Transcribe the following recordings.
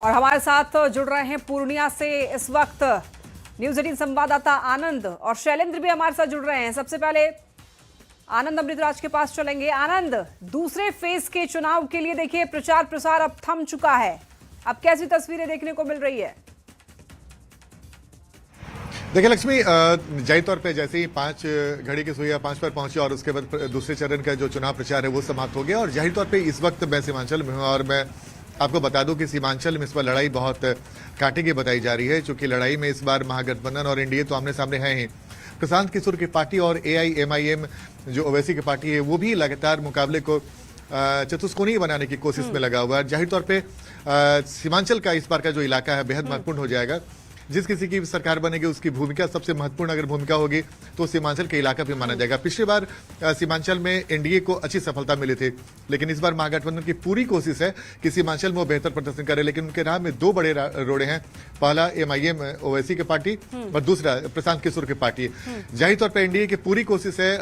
और हमारे साथ जुड़ रहे हैं पूर्णिया से इस वक्त न्यूज 18 संवाददाता आनंद और शैलेंद्र भी हमारे साथ जुड़ रहे हैं। सबसे पहले आनंद अमृतराज के पास चलेंगे। आनंद, दूसरे फेज के चुनाव के लिए देखिए प्रचार प्रसार अब थम चुका है, अब कैसी तस्वीरें देखने को मिल रही है? देखिए लक्ष्मी, जाहिर तौर पे जैसे ही 5 घड़ी की सुइयां 5 पर पहुंची और उसके बाद दूसरे चरण का जो चुनाव प्रचार है वो समाप्त हो गया। और जाहिर तौर पे इस वक्त मैं सीमांचल में हूं और मैं आपको बता दूं कि सीमांचल में इस बार लड़ाई बहुत कांटे की बताई जा रही है, क्योंकि लड़ाई में इस बार महागठबंधन और एनडीए तो आमने सामने है ही। प्रशांत किशोर की पार्टी और एआईएमआईएम जो ओवैसी की पार्टी है वो भी लगातार मुकाबले को चतुष्कोणीय बनाने की कोशिश में लगा हुआ है। जाहिर तौर पे सीमांचल का इस बार का जो इलाका है बेहद महत्वपूर्ण हो जाएगा। जिस किसी की सरकार बनेगी उसकी भूमिका सबसे महत्वपूर्ण अगर भूमिका होगी तो सीमांचल के इलाका भी माना जाएगा। पिछली बार सीमांचल में एनडीए को अच्छी सफलता मिली थी, लेकिन इस बार महागठबंधन की पूरी कोशिश है कि सीमांचल में वो बेहतर प्रदर्शन करे। लेकिन उनके राह में दो बड़े रोड़े हैं, पहला एमआईएम ओवैसी की पार्टी और दूसरा प्रशांत किशोर की पार्टी। जाहिर तौर पर एनडीए की पूरी कोशिश है।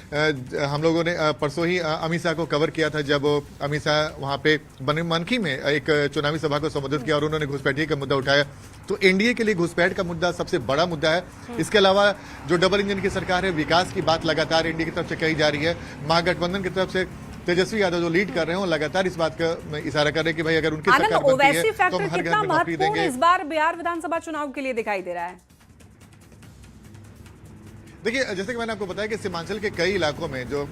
हम लोगों ने परसों ही अमित शाह को कवर किया था, जब अमित शाह वहां पे मनकी में एक चुनावी सभा को संबोधित किया और उन्होंने घुसपैठिए का मुद्दा उठाया। तो एनडीए के लिए घुसपैठ का मुद्दा सबसे बड़ा मुद्दा है। इसके अलावा जो डबल इंजन की सरकार है, विकास की बात लगातार एनडीए की तरफ से कही जा रही है। महागठबंधन की तरफ से तेजस्वी यादव जो लीड कर रहे हैं लगातार इस बात का इशारा कर रहे हैं कि भाई अगर उनकी सरकार बनती है तो हम हर घर में नौकरी देंगे। इस बार बिहार विधानसभा चुनाव के लिए दिखाई दे रहा है। देखिए, जैसे कि मैंने आपको बताया कि सीमांचल के कई इलाकों में जो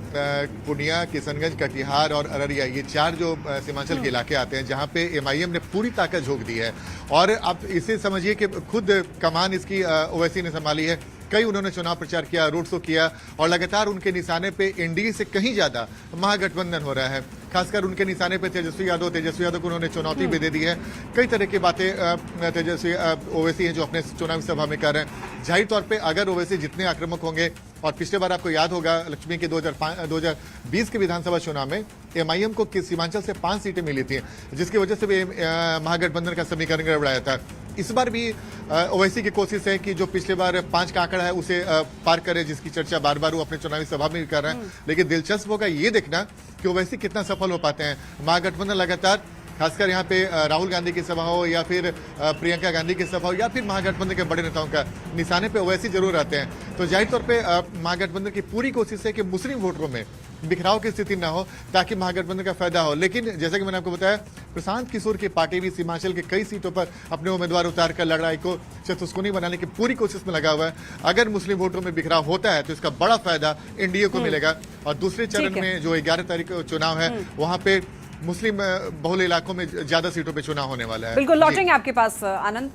पूर्णिया, किशनगंज, कटिहार और अररिया, ये 4 जो सीमांचल के इलाके आते हैं जहां पे एमआईएम ने पूरी ताकत झोंक दी है। और आप इसे समझिए कि खुद कमान इसकी ओवैसी ने संभाली है। कई उन्होंने चुनाव प्रचार किया, रोड शो किया और लगातार उनके निशाने पे एनडीए से कहीं ज्यादा महागठबंधन हो रहा है। खासकर उनके निशाने पे तेजस्वी यादव को उन्होंने चुनौती भी दे दी है। कई तरह की बातें तेजस्वी ओवैसी हैं जो अपने चुनावी सभा में कर रहे हैं। जाहिर तौर पे अगर ओवैसी जितने आक्रामक होंगे, और पिछले बार आपको याद होगा लक्ष्मी के 2020 के विधानसभा चुनाव में एमआईएम को सीमांचल से 5 सीटें मिली थी, जिसकी वजह से भी महागठबंधन का समीकरण गड़बड़ाया था। इस बार भी ओवैसी की कोशिश है कि जो पिछले बार 5 का आंकड़ा है उसे पार करे, जिसकी चर्चा बार बार वो अपने चुनावी सभा में भी कर रहे हैं। लेकिन दिलचस्प होगा ये देखना कि ओवैसी कितना सफल हो पाते हैं। महागठबंधन लगातार, खासकर यहाँ पे राहुल गांधी की सभा हो या फिर प्रियंका गांधी की सभा हो या फिर महागठबंधन के बड़े नेताओं का निशाने पे ओवैसी जरूर आते हैं। तो जाहिर तौर पे महागठबंधन की पूरी कोशिश है कि मुस्लिम वोटरों में बिखराव की स्थिति ना हो ताकि महागठबंधन का फायदा हो। लेकिन जैसा कि मैंने आपको बताया, प्रशांत किशोर की पार्टी भी सीमांचल के कई सीटों पर अपने उम्मीदवार उतार कर लड़ाई को चतुष्कोणीय बनाने की पूरी कोशिश में लगा हुआ है। अगर मुस्लिम वोटरों में बिखराव होता है तो इसका बड़ा फायदा एनडीए को मिलेगा। और दूसरे चरण में जो 11 तारीख को चुनाव है वहां पे मुस्लिम बहुल इलाकों में ज्यादा सीटों पे चुनाव होने वाला है। बिल्कुल लौटेंगे आपके पास आनंद।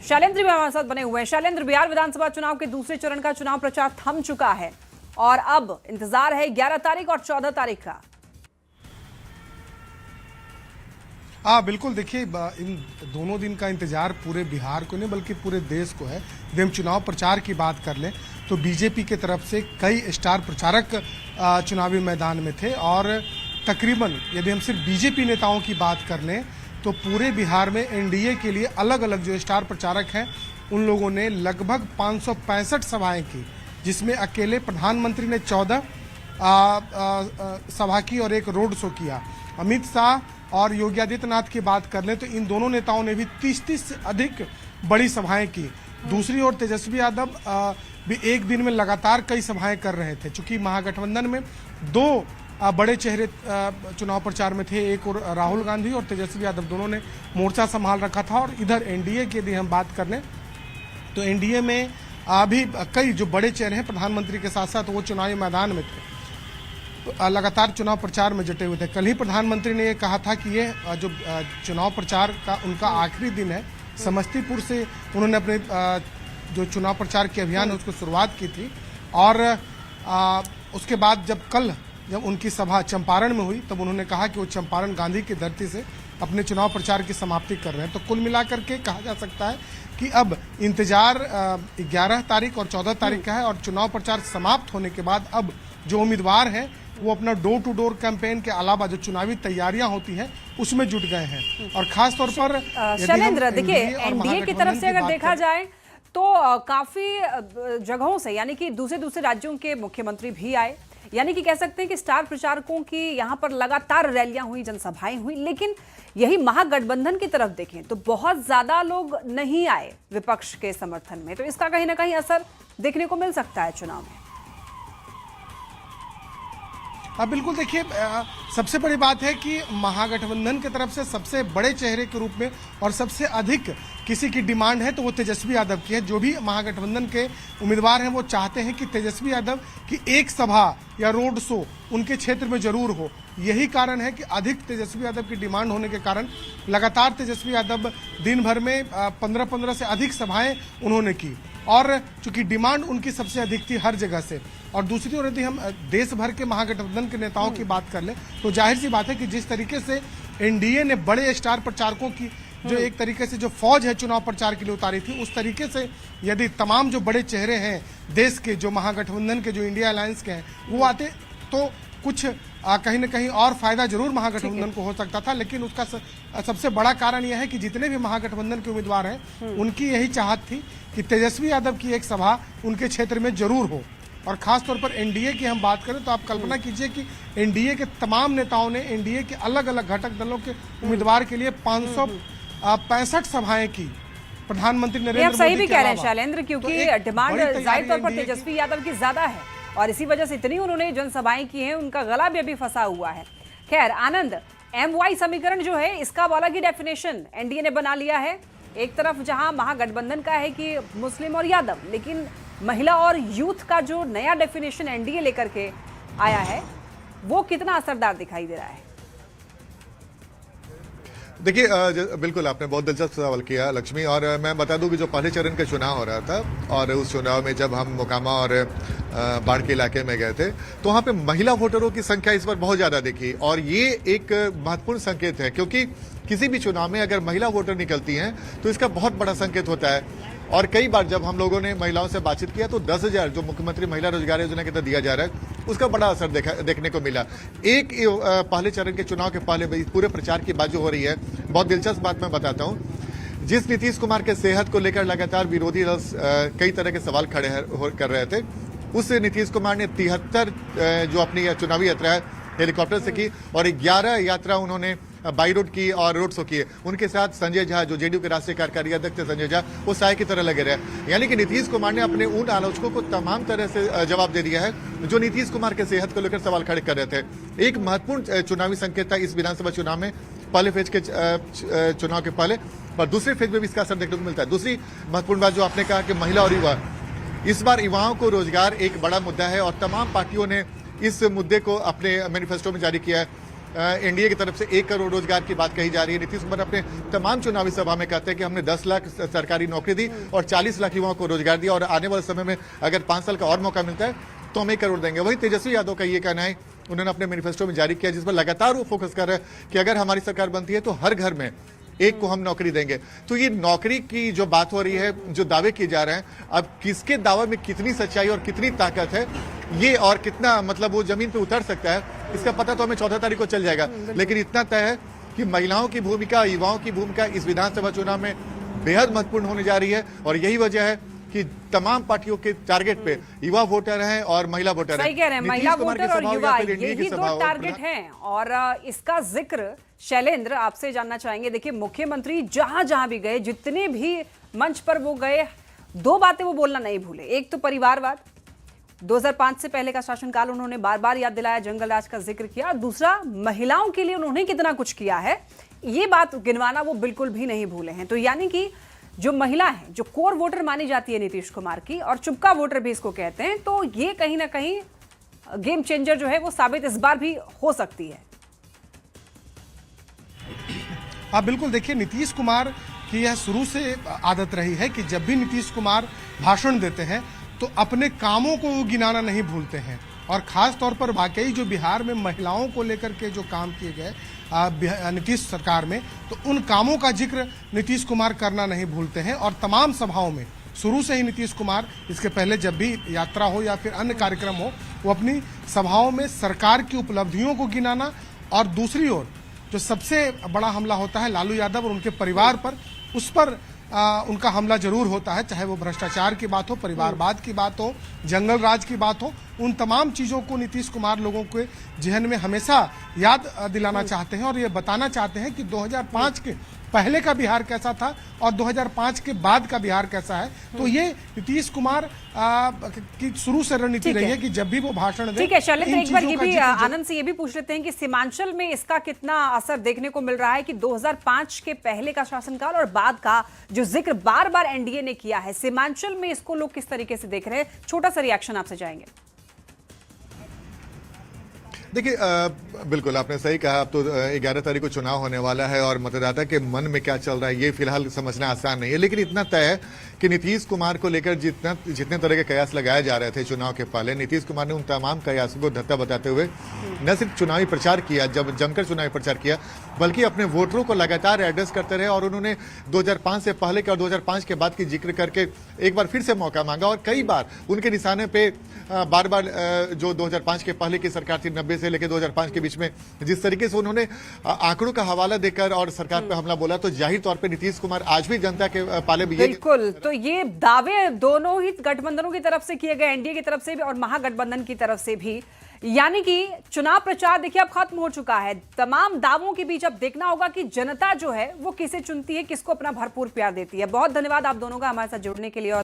शैलेंद्र भी हमारे साथ बने हुए हैं। शैलेंद्र, बिहार विधानसभा चुनाव के दूसरे चरण का चुनाव प्रचार थम चुका है और अब इंतजार है 11 तारीख और 14 तारीख का। हाँ बिल्कुल, देखिए इन दोनों दिन का इंतजार पूरे बिहार को नहीं बल्कि पूरे देश को है। यदि हम चुनाव प्रचार की बात कर लें तो बीजेपी के तरफ से कई स्टार प्रचारक चुनावी मैदान में थे और तकरीबन यदि हम सिर्फ बीजेपी नेताओं की बात कर लें तो पूरे बिहार में एनडीए के लिए अलग अलग जो स्टार प्रचारक हैं उन लोगों ने लगभग 565 सभाएं की, जिसमें अकेले प्रधानमंत्री ने 14 सभा की और एक रोड शो किया। अमित शाह और योगी आदित्यनाथ की बात कर लें तो इन दोनों नेताओं ने भी 30 से अधिक बड़ी सभाएं की। दूसरी ओर तेजस्वी यादव भी एक दिन में लगातार कई सभाएं कर रहे थे। चूंकि महागठबंधन में 2 बड़े चेहरे चुनाव प्रचार में थे, एक और राहुल गांधी और तेजस्वी यादव दोनों ने मोर्चा संभाल रखा था। और इधर एनडीए की यदि हम बात कर लें तो एनडीए में अभी कई जो बड़े चेहरे हैं प्रधानमंत्री के साथ साथ वो चुनावी मैदान में थे, तो लगातार चुनाव प्रचार में जुटे हुए थे। कल ही प्रधानमंत्री ने ये कहा था कि ये जो चुनाव प्रचार का उनका आखिरी दिन है। समस्तीपुर से उन्होंने अपने जो चुनाव प्रचार के अभियान है उसको शुरुआत की थी और उसके बाद जब उनकी सभा चंपारण में हुई तब उन्होंने कहा कि वो चंपारण गांधी की धरती से अपने चुनाव प्रचार की समाप्ति कर रहे हैं। तो कुल मिलाकर के कहा जा सकता है कि अब इंतजार 11 तारीख और 14 तारीख का है और चुनाव प्रचार समाप्त होने के बाद अब जो उम्मीदवार हैं वो अपना डोर टू डोर कैंपेन के अलावा जो चुनावी तैयारियां होती हैं उसमें जुट गए हैं। और खास तौर पर शैलेंद्र, देखिए एनडीए की तरफ से अगर देखा जाए तो काफी जगहों से यानी कि दूसरे राज्यों के मुख्यमंत्री भी आए, यानी कि कह सकते हैं कि स्टार प्रचारकों की यहां पर लगातार रैलियां हुई, जनसभाएं हुई, लेकिन यही महागठबंधन की तरफ देखें तो बहुत ज्यादा लोग नहीं आए विपक्ष के समर्थन में। तो इसका कहीं ना कहीं असर देखने को मिल सकता है चुनाव में। बिल्कुल, देखिए सबसे बड़ी बात है कि महागठबंधन की तरफ से सबसे बड़े चेहरे के रूप में और सबसे अधिक किसी की डिमांड है तो वो तेजस्वी यादव की है। जो भी महागठबंधन के उम्मीदवार हैं वो चाहते हैं कि तेजस्वी यादव की एक सभा या रोड शो उनके क्षेत्र में जरूर हो। यही कारण है कि अधिक तेजस्वी यादव की डिमांड होने के कारण लगातार तेजस्वी यादव दिन भर में 15-15 से अधिक सभाएं उन्होंने की और चूंकि डिमांड उनकी सबसे अधिक थी हर जगह से। और दूसरी ओर यदि हम देश भर के महागठबंधन के नेताओं की बात कर लें तो जाहिर सी बात है कि जिस तरीके से एनडीए ने बड़े स्टार प्रचारकों की जो एक तरीके से जो फौज है चुनाव प्रचार के लिए उतारी थी, उस तरीके से यदि तमाम जो बड़े चेहरे हैं देश के, जो महागठबंधन के, जो इंडिया अलायंस के हैं, वो आते तो कुछ कहीं ना कहीं और फायदा जरूर महागठबंधन को हो सकता था। लेकिन उसका सबसे बड़ा कारण यह है कि जितने भी महागठबंधन के उम्मीदवार हैं उनकी यही चाहत थी कि तेजस्वी यादव की एक सभा उनके क्षेत्र में जरूर हो। और खासतौर पर एनडीए की हम बात करें तो आप कल्पना कीजिए कि एनडीए के तमाम नेताओं ने एनडीए के अलग अलग घटक दलों के उम्मीदवार के लिए 565 सभाएं की। प्रधानमंत्री नरेंद्र मोदी सही भी कह रहे हैं शैलेंद्र, क्योंकि डिमांड जाहिर तौर पर तेजस्वी यादव की ज्यादा है और इसी वजह से इतनी उन्होंने जनसभाएं की हैं, उनका गला भी अभी फंसा हुआ है। खैर आनंद, MY समीकरण जो है इसका अलग ही डेफिनेशन एनडीए ने बना लिया है। एक तरफ जहां महागठबंधन का है कि मुस्लिम और यादव, लेकिन महिला और यूथ का जो नया डेफिनेशन एनडीए लेकर के आया है वो कितना असरदार दिखाई दे रहा है? देखिए, बिल्कुल आपने बहुत दिलचस्प सवाल किया लक्ष्मी। और मैं बता दूं कि जो पहले चरण का चुनाव हो रहा था और उस चुनाव में जब हम मोकामा और बाढ़ के इलाके में गए थे तो वहाँ पे महिला वोटरों की संख्या इस बार बहुत ज़्यादा दिखी और ये एक महत्वपूर्ण संकेत है, क्योंकि किसी भी चुनाव में अगर महिला वोटर निकलती हैं तो इसका बहुत बड़ा संकेत होता है। और कई बार जब हम लोगों ने महिलाओं से बातचीत किया तो 10,000 जो मुख्यमंत्री महिला रोजगार योजना के तहत दिया जा रहा है उसका बड़ा असर देखने को मिला। एक पहले चरण के चुनाव के पहले पूरे प्रचार की बात जो हो रही है, बहुत दिलचस्प बात मैं बताता हूं। जिस नीतीश कुमार के सेहत को लेकर लगातार विरोधी दल कई तरह के सवाल खड़े कर रहे थे, उस नीतीश कुमार ने 73 जो अपनी चुनावी यात्रा है हेलीकॉप्टर से की और 11 यात्रा उन्होंने बाई रोड की और रोड शो किए। उनके साथ संजय झा जो जेडीयू के राष्ट्रीय कार्यकारी अध्यक्ष थे, संजय झा, वो साय की तरह लगे रहे। यानी कि नीतीश कुमार ने अपने उन आलोचकों को तमाम तरह से जवाब दे दिया है जो नीतीश कुमार के सेहत को लेकर सवाल खड़े कर रहे थे। एक महत्वपूर्ण चुनावी संकेत था इस विधानसभा चुनाव में, पहले फेज के चुनाव के पहले, और दूसरे फेज में भी इसका असर देखने को मिलता है। दूसरी महत्वपूर्ण बात जो आपने कहा कि महिला और युवा, इस बार युवाओं को रोजगार एक बड़ा मुद्दा है और तमाम पार्टियों ने इस मुद्दे को अपने मैनिफेस्टो में जारी किया है। एनडीए की तरफ से 1 करोड़ रोजगार की बात कही जा रही है। नीतीश कुमार अपने तमाम चुनावी सभा में कहते हैं कि हमने 10 लाख सरकारी नौकरी दी और 40 लाख युवाओं को रोजगार दिया और आने वाले समय में अगर 5 साल का और मौका मिलता है तो हम 1 करोड़ देंगे। वही तेजस्वी यादव का ये कहना है, उन्होंने अपने मैनिफेस्टो में जारी किया, जिस पर लगातार वो फोकस कर रहे हैं कि अगर हमारी सरकार बनती है तो हर घर में एक को हम नौकरी देंगे। तो ये नौकरी की जो बात हो रही है, जो दावे किए जा रहे हैं, अब किसके दावे में कितनी सच्चाई और कितनी ताकत है ये और कितना मतलब वो जमीन पे उतर सकता है, इसका पता तो हमें 14 तारीख को चल जाएगा। लेकिन इतना तय है कि महिलाओं की भूमिका, युवाओं की भूमिका इस विधानसभा चुनाव में बेहद महत्वपूर्ण होने जा रही है और यही वजह है कि तमाम पार्टियों के टारगेट पे युवा वोटर हैं और महिला वोटर हैं। सही कह रहे हैं, महिला वोटर और युवा, यही 2 टारगेट हैं। और इसका जिक्र शैलेंद्र आपसे जानना चाहेंगे। देखिए, मुख्यमंत्री जहां जहां भी गए, जितने भी मंच पर वो गए, 2 बातें वो बोलना नहीं भूले। एक तो परिवारवाद, 2005 से पहले का शासनकाल उन्होंने बार बार याद दिलाया, जंगल राज का जिक्र किया। दूसरा, महिलाओं के लिए उन्होंने कितना कुछ किया है ये बात गिनवाना वो बिल्कुल भी नहीं भूले हैं। तो यानी कि जो महिला है, जो कोर वोटर मानी जाती है नीतीश कुमार की, और चुपका वोटर भी इसको कहते हैं, तो ये कहीं ना कहीं गेम चेंजर जो है वो साबित इस बार भी हो सकती है। हाँ बिल्कुल, देखिए नीतीश कुमार की यह शुरू से आदत रही है कि जब भी नीतीश कुमार भाषण देते हैं तो अपने कामों को वो गिनाना नहीं भूलते हैं। और खास तौर पर वाकई जो बिहार में महिलाओं को लेकर के जो काम किए गए नीतीश सरकार में, तो उन कामों का जिक्र नीतीश कुमार करना नहीं भूलते हैं। और तमाम सभाओं में शुरू से ही नीतीश कुमार, इसके पहले जब भी यात्रा हो या फिर अन्य कार्यक्रम हो, वो अपनी सभाओं में सरकार की उपलब्धियों को गिनाना, और दूसरी ओर जो सबसे बड़ा हमला होता है लालू यादव और उनके परिवार पर, उस पर उनका हमला जरूर होता है, चाहे वो भ्रष्टाचार की बात हो, परिवारवाद की बात हो, जंगल राज की बात हो। उन तमाम चीजों को नीतीश कुमार लोगों के जहन में हमेशा याद दिलाना चाहते हैं और ये बताना चाहते हैं कि 2005 के पहले का बिहार कैसा था और 2005 के बाद का बिहार कैसा है। तो ये नीतीश कुमार की शुरू से रणनीति रही है कि जब भी वो भाषण दें, ठीक है शैलेंद्र, एक बार ये भी आनंद से ये भी पूछ लेते हैं कि सीमांचल में इसका कितना असर देखने को मिल रहा है कि 2005 के पहले का शासनकाल और बाद का जो जिक्र बार बार एनडीए ने किया है, सीमांचल में इसको लोग किस तरीके से देख रहे हैं? छोटा सा रिएक्शन आपसे जाएंगे। देखिए, बिल्कुल आपने सही कहा। अब तो 11 तारीख को चुनाव होने वाला है और मतदाता के मन में क्या चल रहा है ये फिलहाल समझना आसान नहीं है, लेकिन इतना तय है कि नीतीश कुमार को लेकर जितने तरह के कयास लगाए जा रहे थे चुनाव के पहले, नीतीश कुमार ने उन तमाम कयासों को धत्ता बताते हुए न सिर्फ चुनावी प्रचार किया, जब जमकर चुनावी प्रचार किया, बल्कि अपने वोटरों को लगातार एड्रेस करते रहे और उन्होंने 2005 से पहले के और 2005 के बाद की जिक्र करके एक बार फिर से मौका मांगा और कई बार उनके निशाने पे बार बार जो 2005 के पहले की सरकार थी, 90 से लेकर 2005 के बीच में जिस तरीके से उन्होंने आंकड़ों का हवाला देकर और सरकार पे हमला बोला, तो जाहिर तौर पे नीतीश कुमार आज भी जनता के पाले में बिल्कुल। तो ये दावे दोनों ही गठबंधनों की तरफ से किए गए, एनडीए की तरफ से भी और महागठबंधन की तरफ से भी, यानी कि चुनाव प्रचार देखिए अब खत्म हो चुका है। तमाम दावों के बीच अब देखना होगा कि जनता जो है वो किसे चुनती है, किसको अपना भरपूर प्यार देती है। बहुत धन्यवाद आप दोनों का हमारे साथ जुड़ने के लिए। और